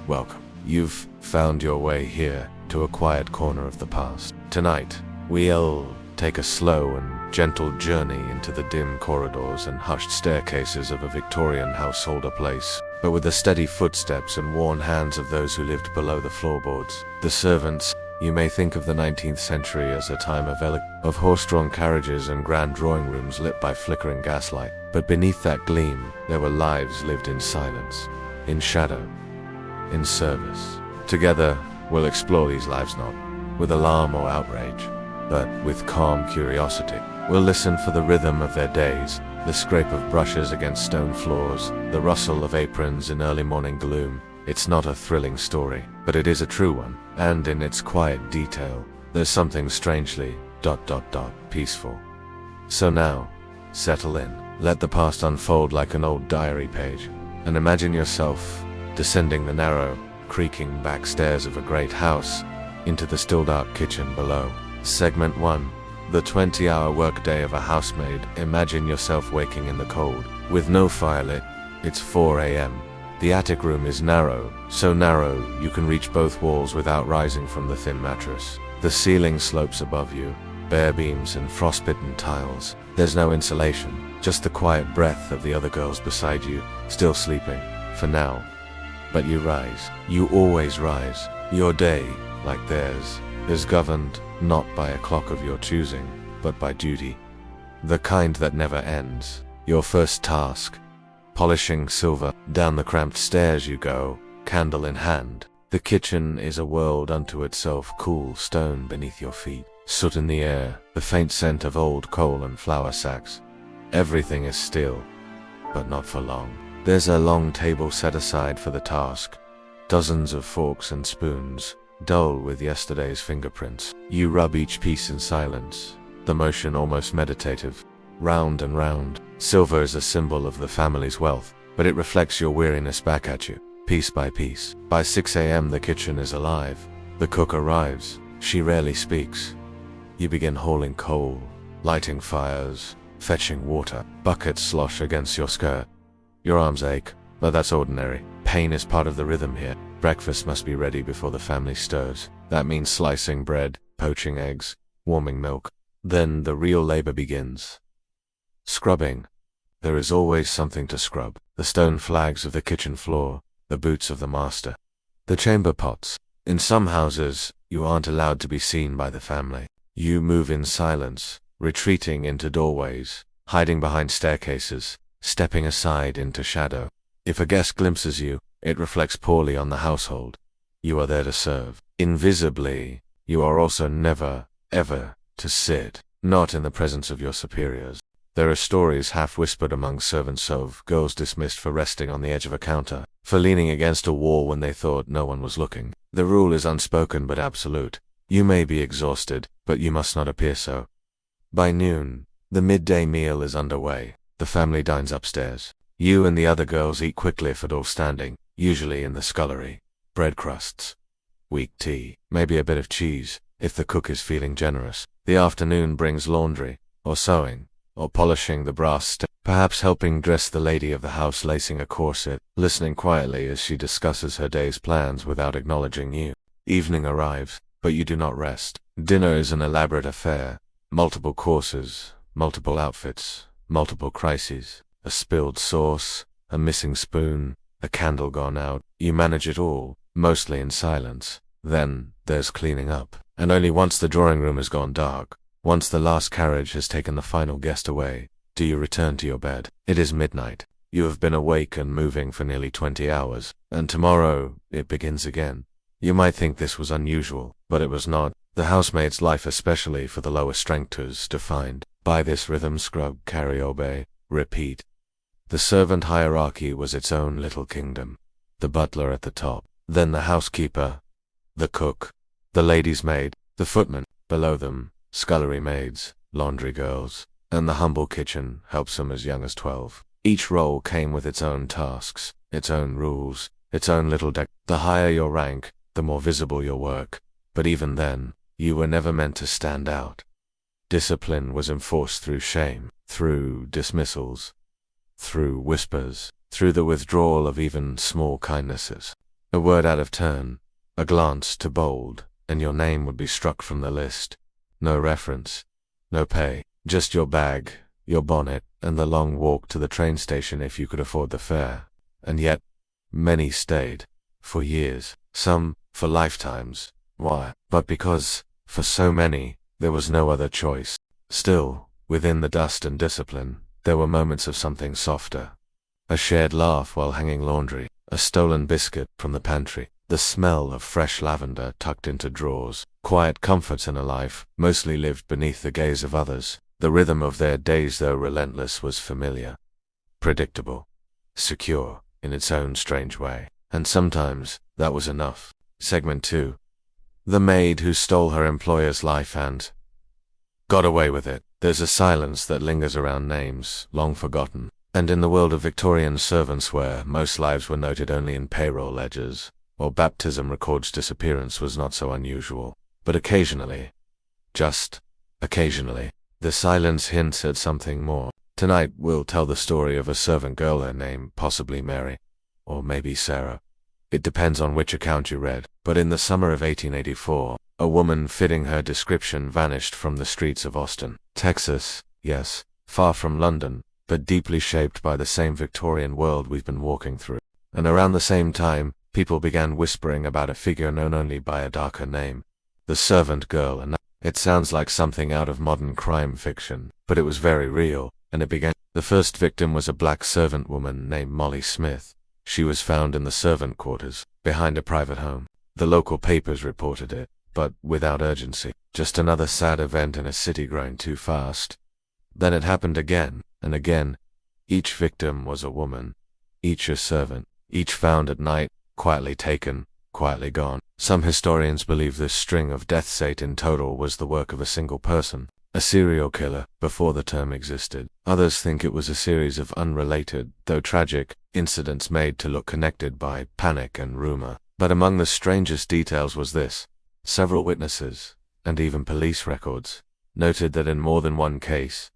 welcome. You've found your way here to a quiet corner of the past. Tonight, we'll take a slow and gentle journey into the dim corridors and hushed staircases of a Victorian householder place, but with the steady footsteps and worn hands of those who lived below the floorboards. The servants. You may think of the 19th century as a time of horse-drawn carriages and grand drawing rooms lit by flickering gaslight, but beneath that gleam, there were lives lived in silence, in shadow, in service. Together, we'll explore these lives not with alarm or outrage, but with calm curiosity. We'll listen for the rhythm of their days, the scrape of brushes against stone floors, the rustle of aprons in early morning gloom. It's not a thrilling story, but it is a true one, and in its quiet detail, there's something strangely peaceful. So now, settle in. Let the past unfold like an old diary page, and imagine yourself descending the narrow, creaking back stairs of a great house into the still dark kitchen below. Segment 1. The 20-hour workday of a housemaid. Imagine yourself waking in the cold, with no fire lit. It's 4 a.m. The attic room is narrow, so narrow you can reach both walls without rising from the thin mattress. The ceiling slopes above you, bare beams and frostbitten tiles. There's no insulation, just the quiet breath of the other girls beside you, still sleeping, for now. But you rise. You always rise. Your day, like theirs, is governed not by a clock of your choosing, but by duty. The kind that never ends. Your first task, polishing silver. Down the cramped stairs you go, candle in hand. The kitchen is a world unto itself, cool stone beneath your feet, soot in the air, the faint scent of old coal and flour sacks. Everything is still, but not for long. There's a long table set aside for the task, dozens of forks and spoons, dull with yesterday's fingerprints. You rub each piece in silence, the motion almost meditative. Round and round. Silver is a symbol of the family's wealth, but it reflects your weariness back at you, piece by piece. By 6 a.m. the kitchen is alive. The cook arrives. She rarely speaks. You begin hauling coal, lighting fires, fetching water. Buckets slosh against your skirt. Your arms ache, but that's ordinary. Pain is part of the rhythm here. Breakfast must be ready before the family stirs. That means slicing bread, poaching eggs, warming milk. Then the real labor begins. Scrubbing. There is always something to scrub. The stone flags of the kitchen floor, the boots of the master, the chamber pots. In some houses, you aren't allowed to be seen by the family. You move in silence, retreating into doorways, hiding behind staircases, stepping aside into shadow. If a guest glimpses you, it reflects poorly on the household. You are there to serve. Invisibly, you are also never, ever to sit, not in the presence of your superiors. There are stories half-whispered among servants of girls dismissed for resting on the edge of a counter, for leaning against a wall when they thought no one was looking. The rule is unspoken but absolute. You may be exhausted, but you must not appear so. By noon, the midday meal is underway. The family dines upstairs. You and the other girls eat quickly if at all standing, usually in the scullery. Bread crusts, weak tea, maybe a bit of cheese, if the cook is feeling generous. The afternoon brings laundry, or sewing, or polishing the brass perhaps helping dress the lady of the house, lacing a corset, listening quietly as she discusses her day's plans without acknowledging you. Evening arrives, but you do not rest. Dinner is an elaborate affair. Multiple courses, multiple outfits, multiple crises. A spilled sauce, a missing spoon, a candle gone out. You manage it all, mostly in silence. Then, there's cleaning up. And only once the drawing room has gone dark, once the last carriage has taken the final guest away, do you return to your bed. It is midnight. You have been awake and moving for nearly 20 hours, and tomorrow it begins again. You might think this was unusual, but it was not. The housemaid's life, especially for the lower strength, was defined by this rhythm: scrub, carry, obey, repeat. The servant hierarchy was its own little kingdom. The butler at the top, then the housekeeper, the cook, the lady's maid, the footman, below them, scullery maids, laundry girls, and the humble kitchen helpsome as young as 12. Each role came with its own tasks, its own rules, its own little deck. The higher your rank, the more visible your work, but even then, you were never meant to stand out. Discipline was enforced through shame, through dismissals, through whispers, through the withdrawal of even small kindnesses. A word out of turn, a glance too bold, and your name would be struck from the list. No reference, no pay, just your bag, your bonnet, and the long walk to the train station if you could afford the fare. And yet, many stayed. For years, some for lifetimes. Why? But because, for so many, there was no other choice. Still, within the dust and discipline, there were moments of something softer. A shared laugh while hanging laundry, a stolen biscuit from the pantry, the smell of fresh lavender tucked into drawers, quiet comforts in a life mostly lived beneath the gaze of others. The rhythm of their days, though relentless, was familiar, predictable, secure in its own strange way. And sometimes that was enough. Segment 2. The maid who stole her employer's life and got away with it. There's a silence that lingers around names, long forgotten. And in the world of Victorian servants where most lives were noted only in payroll ledgers, or baptism records, disappearance was not so unusual. But occasionally, just occasionally, the silence hints at something more. Tonight we'll tell the story of a servant girl, her name possibly Mary, or maybe Sarah. It depends on which account you read. But in the summer of 1884, a woman fitting her description vanished from the streets of Austin, Texas. Yes, far from London, but deeply shaped by the same Victorian world we've been walking through. And around the same time, people began whispering about a figure known only by a darker name, the servant girl. And it sounds like something out of modern crime fiction, but it was very real, and it began. The first victim was a black servant woman named Molly Smith. She was found in the servant quarters, behind a private home. The local papers reported it, but without urgency. Just another sad event in a city growing too fast. Then it happened again, and again. Each victim was a woman, each a servant, each found at night, quietly taken, quietly gone. Some historians believe this string of deaths, 8 in total, was the work of a single person, a serial killer, before the term existed. Others think it was a series of unrelated, though tragic, incidents made to look connected by panic and rumor. But among the strangest details was this. Several witnesses, and even police records, noted that in more than one case,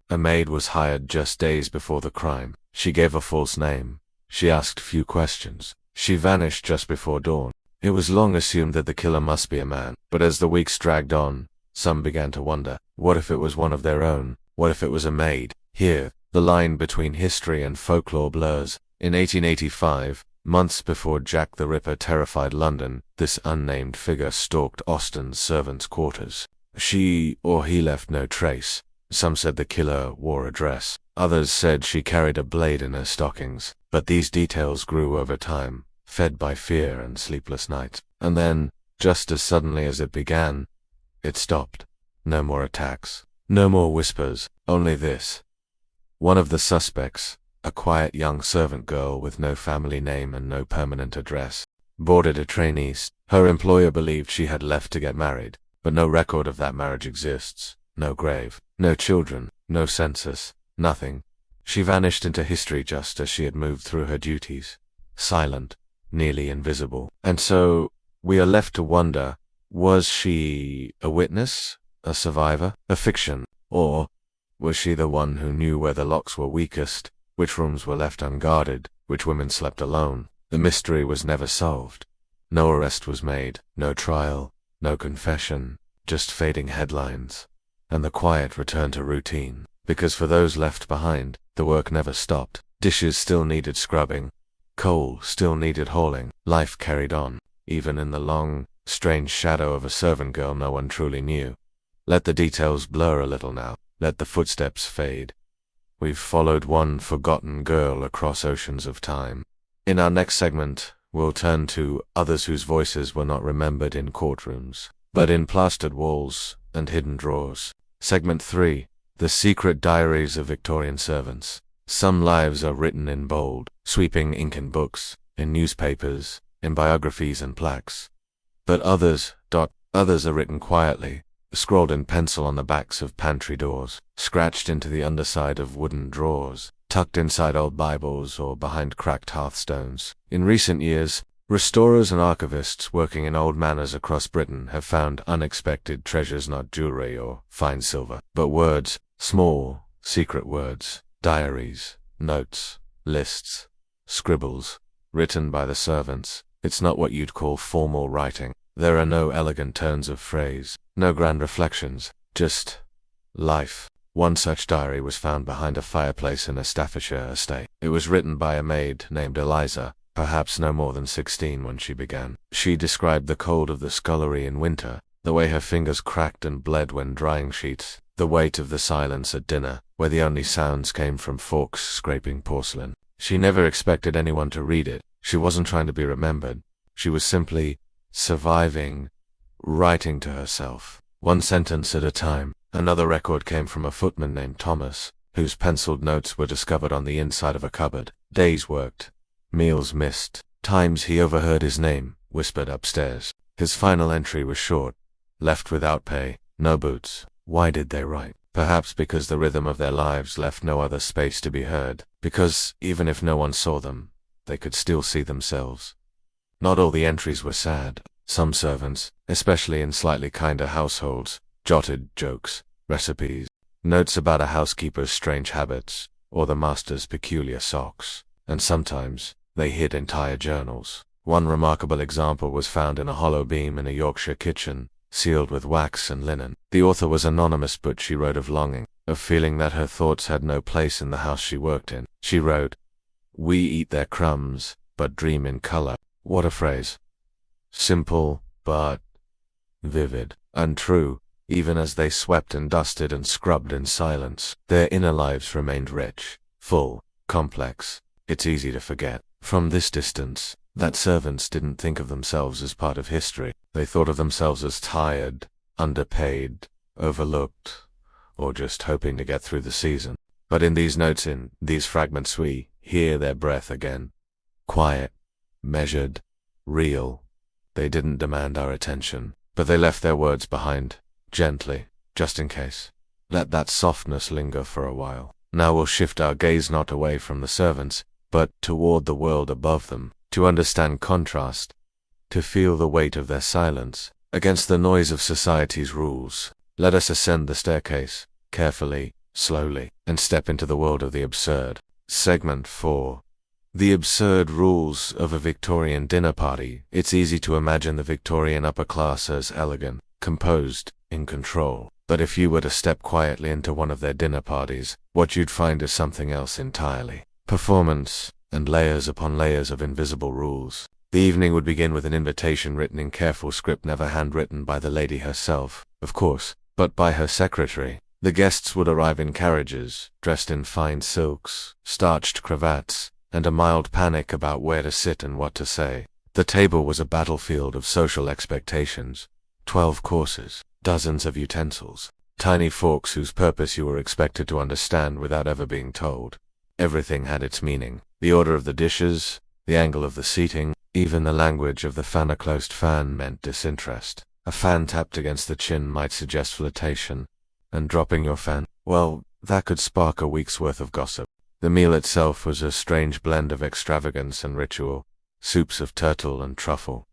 a maid was hired just days before the crime. She gave a false name. She asked few questions. She vanished just before dawn. It was long assumed that the killer must be a man, but as the weeks dragged on, some began to wonder, what if it was one of their own? What if it was a maid? Here, the line between history and folklore blurs. In 1885, months before Jack the Ripper terrified London, this unnamed figure stalked Austin's servants' quarters. She or he left no trace. Some said the killer wore a dress. Others said she carried a blade in her stockings. But these details grew over time, fed by fear and sleepless nights. And then, just as suddenly as it began, it stopped. No more attacks. No more whispers. Only this. One of the suspects, a quiet young servant girl with no family name and no permanent address, boarded a train east. Her employer believed she had left to get married, but no record of that marriage exists. No grave, no children, no census, nothing. She vanished into history just as she had moved through her duties, silent, nearly invisible. And so, we are left to wonder, was she a witness, a survivor, a fiction, or was she the one who knew where the locks were weakest, which rooms were left unguarded, which women slept alone? The mystery was never solved. No arrest was made, no trial, no confession, just fading headlines. And the quiet returned to routine, because for those left behind, the work never stopped. Dishes still needed scrubbing. Coal still needed hauling. Life carried on, even in the long, strange shadow of a servant girl no one truly knew. Let the details blur a little now. Let the footsteps fade. We've followed one forgotten girl across oceans of time. In our next segment, we'll turn to others whose voices were not remembered in courtrooms, but in plastered walls and hidden drawers. Segment 3. The Secret Diaries of Victorian Servants. Some lives are written in bold, sweeping ink in books, in newspapers, in biographies and plaques. But others are written quietly, scrawled in pencil on the backs of pantry doors, scratched into the underside of wooden drawers, tucked inside old Bibles or behind cracked hearthstones. In recent years, restorers and archivists working in old manors across Britain have found unexpected treasures, not jewelry or fine silver, but words, small, secret words, diaries, notes, lists, scribbles, written by the servants, It's not what you'd call formal writing. There are no elegant turns of phrase, no grand reflections, just life. One such diary was found behind a fireplace in a Staffordshire estate. It was written by a maid named Eliza, perhaps no more than 16 when she began. She described the cold of the scullery in winter, the way her fingers cracked and bled when drying sheets, the weight of the silence at dinner, where the only sounds came from forks scraping porcelain. She never expected anyone to read it. She wasn't trying to be remembered. She was simply surviving, writing to herself, one sentence at a time. Another record came from a footman named Thomas, whose penciled notes were discovered on the inside of a cupboard. Days worked, meals missed, times he overheard his name whispered upstairs. His final entry was short: left without pay, no boots. Why did they write? Perhaps because the rhythm of their lives left no other space to be heard, because, even if no one saw them, they could still see themselves. Not all the entries were sad. Some servants, especially in slightly kinder households, jotted jokes, recipes, notes about a housekeeper's strange habits, or the master's peculiar socks, and sometimes they hid entire journals. One remarkable example was found in a hollow beam in a Yorkshire kitchen, sealed with wax and linen. The author was anonymous, but she wrote of longing, of feeling that her thoughts had no place in the house she worked in. She wrote, "We eat their crumbs, but dream in color." What a phrase! Simple, but vivid, and true. Even as they swept and dusted and scrubbed in silence, their inner lives remained rich, full, complex. It's easy to forget, from this distance, that servants didn't think of themselves as part of history. They thought of themselves as tired, underpaid, overlooked, or just hoping to get through the season. But in these notes, in these fragments, we hear their breath again. Quiet, measured, real. They didn't demand our attention, but they left their words behind, gently, just in case. Let that softness linger for a while. Now we'll shift our gaze not away from the servants, but toward the world above them, to understand contrast, to feel the weight of their silence against the noise of society's rules. Let us ascend the staircase, carefully, slowly, and step into the world of the absurd. Segment 4. The absurd rules of a Victorian dinner party. It's easy to imagine the Victorian upper class as elegant, composed, in control. But if you were to step quietly into one of their dinner parties, what you'd find is something else entirely. Performance, and layers upon layers of invisible rules. The evening would begin with an invitation written in careful script, never handwritten by the lady herself, of course, but by her secretary. The guests would arrive in carriages, dressed in fine silks, starched cravats, and a mild panic about where to sit and what to say. The table was a battlefield of social expectations. 12 courses, dozens of utensils, tiny forks whose purpose you were expected to understand without ever being told. Everything had its meaning. The order of the dishes, the angle of the seating, even the language of the fan. A closed fan meant disinterest. A fan tapped against the chin might suggest flirtation, and dropping your fan, well, that could spark a week's worth of gossip. The meal itself was a strange blend of extravagance and ritual. Soups of turtle and truffle,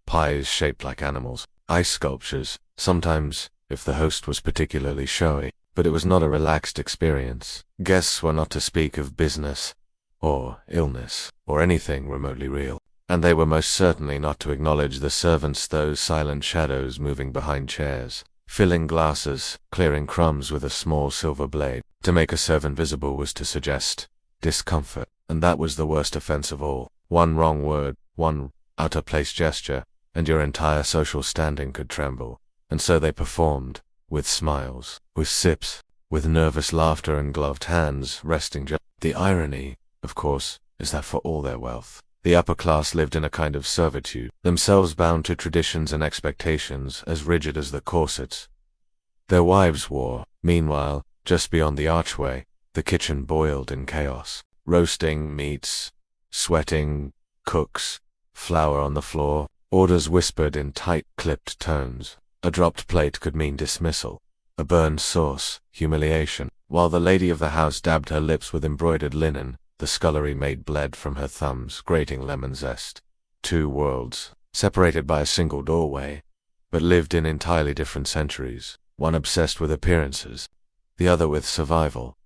pies shaped like animals, ice sculptures, sometimes, if the host was particularly showy. But it was not a relaxed experience. Guests were not to speak of business, or illness, or anything remotely real. And they were most certainly not to acknowledge the servants, those silent shadows moving behind chairs, filling glasses, clearing crumbs with a small silver blade. To make a servant visible was to suggest discomfort, and that was the worst offense of all. One wrong word, one out-of-place gesture, and your entire social standing could tremble. And so they performed, with smiles, with sips, with nervous laughter and gloved hands resting just. The irony, of course, is that for all their wealth, the upper class lived in a kind of servitude, themselves bound to traditions and expectations as rigid as the corsets their wives wore. Meanwhile, just beyond the archway, the kitchen boiled in chaos. Roasting meats, sweating cooks, flour on the floor, orders whispered in tight, clipped tones. A dropped plate could mean dismissal, a burned sauce, humiliation. While the lady of the house dabbed her lips with embroidered linen, the scullery maid bled from her thumbs, grating lemon zest. Two worlds, separated by a single doorway, but lived in entirely different centuries, one obsessed with appearances, the other with survival.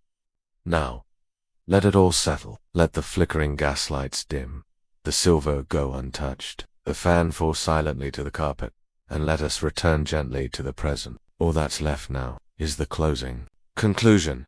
Now, let it all settle. Let the flickering gaslights dim. the silver go untouched, the fan fall silently to the carpet, and let us return gently to the present. All that's left now is the closing conclusion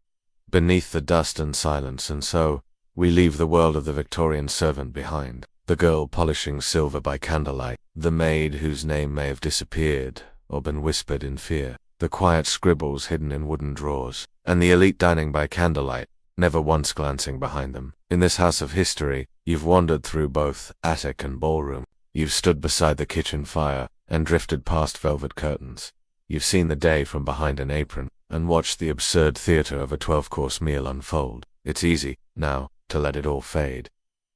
beneath the dust and silence, and so we leave the world of the Victorian servant behind, the girl polishing silver by candlelight, the maid whose name may have disappeared or been whispered in fear, the quiet scribbles hidden in wooden drawers, and the elite dining by candlelight, never once glancing behind them. In this house of history, you've wandered through both attic and ballroom. You've stood beside the kitchen fire and drifted past velvet curtains. You've seen the day from behind an apron and watched the absurd theater of a 12-course meal unfold. It's easy, now, to let it all fade,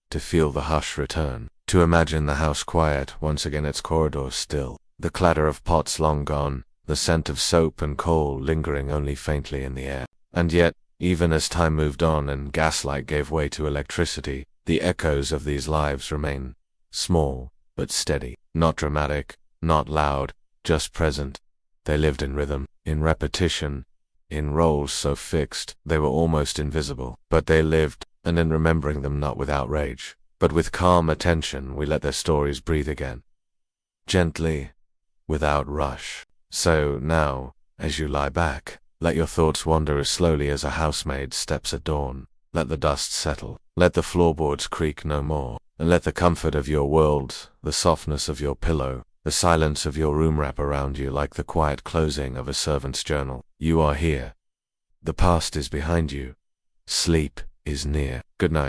to feel the hush return, to imagine the house quiet, once again its corridors still, the clatter of pots long gone, the scent of soap and coal lingering only faintly in the air. And yet, even as time moved on and gaslight gave way to electricity, the echoes of these lives remain small but steady, not dramatic, not loud, just present. They lived in rhythm, in repetition, in roles so fixed they were almost invisible. But they lived, and in remembering them not with outrage, but with calm attention, we let their stories breathe again. Gently, without rush. So now, as you lie back, let your thoughts wander as slowly as a housemaid steps at dawn. Let the dust settle. Let the floorboards creak no more. And let the comfort of your world, the softness of your pillow, the silence of your room wrap around you like the quiet closing of a servant's journal. You are here. The past is behind you. Sleep is near. Good night.